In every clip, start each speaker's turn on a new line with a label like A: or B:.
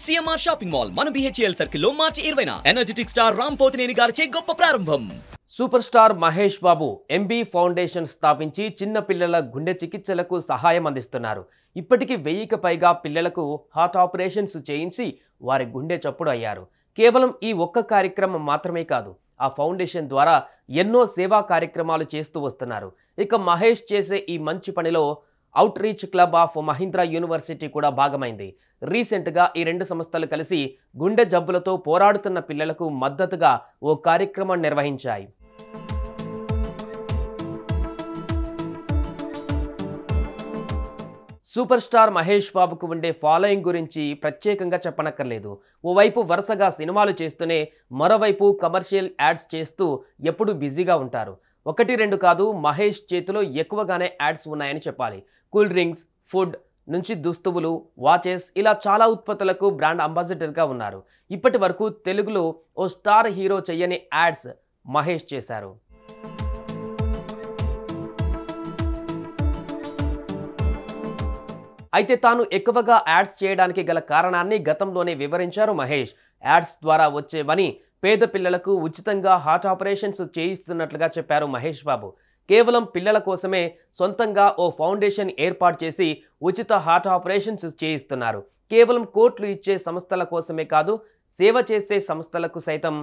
A: CMR shopping mall మన BHEL circle లో మార్చి 20న energetic star Ram Pothineni గారిచే గొప్ప ప్రారంభం.
B: Super star Mahesh Babu MB foundation స్థాపించి చిన్న పిల్లల గుండె చికిత్సలకు సహాయం అందిస్తున్నారు. ఇప్పటికీ 1000కి పైగా పిల్లలకు హార్ట్ ఆపరేషన్స్ చేయించి వారి గుండె చప్పుడు అయ్యారు. కేవలం ఈ ఒక్క కార్యక్రమం మాత్రమే కాదు, ఆ ఫౌండేషన్ ద్వారా ఎన్నో సేవా కార్యక్రమాలు చేస్తూ వస్తున్నారు. ఇక మహేష్ చేసే ఈ మంచి పనిలో out reach club of Mahindra university కూడా భాగమైంది. రీసెంట్గా ఈ రెండు సంస్థలు కలిసి గుండె జబ్బులతో పోరాడుతున్న పిల్లలకు మద్దతుగా ఓ కార్యక్రమం నిర్వహించాయి. సూపర్ స్టార్ మహేష్ బాబుకు ఉండే ఫాలోయింగ్ గురించి ప్రత్యేకంగా చెప్పనక్కర్లేదు. ఓవైపు వరుసగా సినిమాలు చేస్తూనే మరోవైపు కమర్షియల్ యాడ్స్ చేస్తూ ఎప్పుడూ బిజీగా ఉంటారు. 1-2 కాదు, మహేష్ చేతిలో ఎక్కువగానే యాడ్స్ ఉన్నాయని చెప్పాలి. కూల్ డ్రింక్స్, ఫుడ్ నుంచి దుస్తువులు, వాచెస్ ఇలా చాలా ఉత్పత్తులకు బ్రాండ్ అంబాసిడర్గా ఉన్నారు. ఇప్పటి వరకు తెలుగులో ఓ స్టార్ హీరో చెయ్యని యాడ్స్ మహేష్ చేశారు. అయితే తాను ఎక్కువగా యాడ్స్ చేయడానికి గల కారణాన్ని గతంలోనే వివరించారు మహేష్. యాడ్స్ ద్వారా వచ్చే మనీ పేద పిల్లలకు ఉచితంగా హార్ట్ ఆపరేషన్స్ చేయిస్తున్నట్లుగా చెప్పారు మహేష్ బాబు. కేవలం పిల్లల కోసమే సొంతంగా ఓ ఫౌండేషన్ ఏర్పాటు చేసి ఉచిత హార్ట్ ఆపరేషన్స్ చేయిస్తున్నారు. కేవలం కోట్లు ఇచ్చే సంస్థల కోసమే కాదు, సేవ చేసే సంస్థలకు సైతం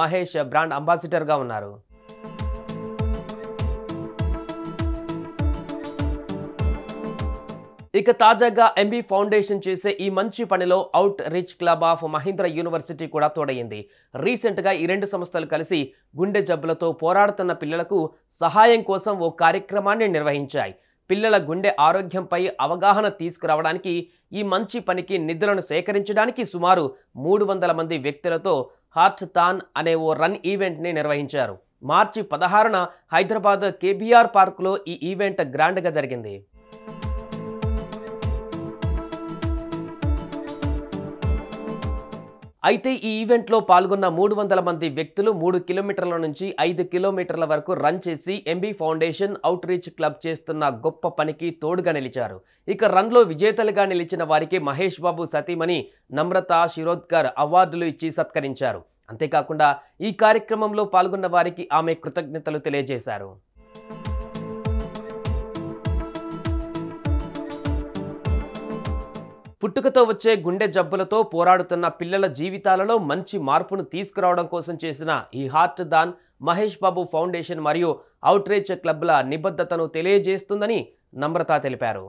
B: మహేష్ బ్రాండ్ అంబాసిడర్గా ఉన్నారు. ఇక తాజాగా ఎంబీ ఫౌండేషన్ చేసే ఈ మంచి పనిలో out reach club of Mahindra university కూడా తోడైంది. రీసెంట్గా ఈ రెండు సంస్థలు కలిసి గుండె జబ్బులతో పోరాడుతున్న పిల్లలకు సహాయం కోసం ఓ కార్యక్రమాన్ని నిర్వహించాయి. పిల్లల గుండె ఆరోగ్యంపై అవగాహన తీసుకురావడానికి, ఈ మంచి పనికి నిధులను సేకరించడానికి సుమారు 300 మంది వ్యక్తులతో హార్ట్ థాన్ అనే ఓ రన్ ఈవెంట్ని నిర్వహించారు. మార్చి 16న హైదరాబాద్ కేబీఆర్ పార్కులో ఈ ఈవెంట్ గ్రాండ్గా జరిగింది. అయితే ఈ ఈవెంట్లో పాల్గొన్న 300 మంది వ్యక్తులు 3 కిలోమీటర్ల నుంచి 5 కిలోమీటర్ల వరకు రన్ చేసి MB foundation out reach club చేస్తున్న గొప్ప పనికి తోడుగా నిలిచారు. ఇక రన్లో విజేతలుగా నిలిచిన వారికి మహేష్ బాబు సతీమణి నమ్రత శిరోద్కర్ అవార్డులు ఇచ్చి సత్కరించారు. అంతేకాకుండా ఈ కార్యక్రమంలో పాల్గొన్న వారికి ఆమె కృతజ్ఞతలు తెలియజేశారు. పుట్టుకతో వచ్చే గుండె జబ్బులతో పోరాడుతున్న పిల్లల జీవితాలలో మంచి మార్పును తీసుకురావడం కోసం చేసిన ఈ heart than Mahesh Babu foundation మరియు అవుట్ రీచ్ క్లబ్ల నిబద్ధతను తెలియజేస్తుందని నమ్రత తెలిపారు.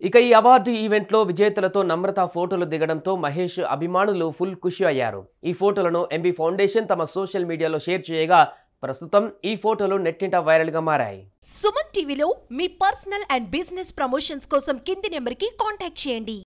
B: ఇక ఈ అవార్డు ఈవెంట్లో విజేతలతో నమ్రత ఫోటోలు దిగడంతో మహేష్ అభిమానులు ఫుల్ ఖుషి అయ్యారు. ఈ ఫోటోలను ఎంబీ ఫౌండేషన్ తమ సోషల్ మీడియాలో షేర్ చేయగా ప్రస్తుతం ఈ ఫోటోలు నెట్టింట వైరల్గా మారాయి.
C: సుమన్ టీవీలో మీ పర్సనల్ అండ్ బిజినెస్ ప్రమోషన్స్ కోసం కింది నెంబర్కి కాంటాక్ట్ చేయండి.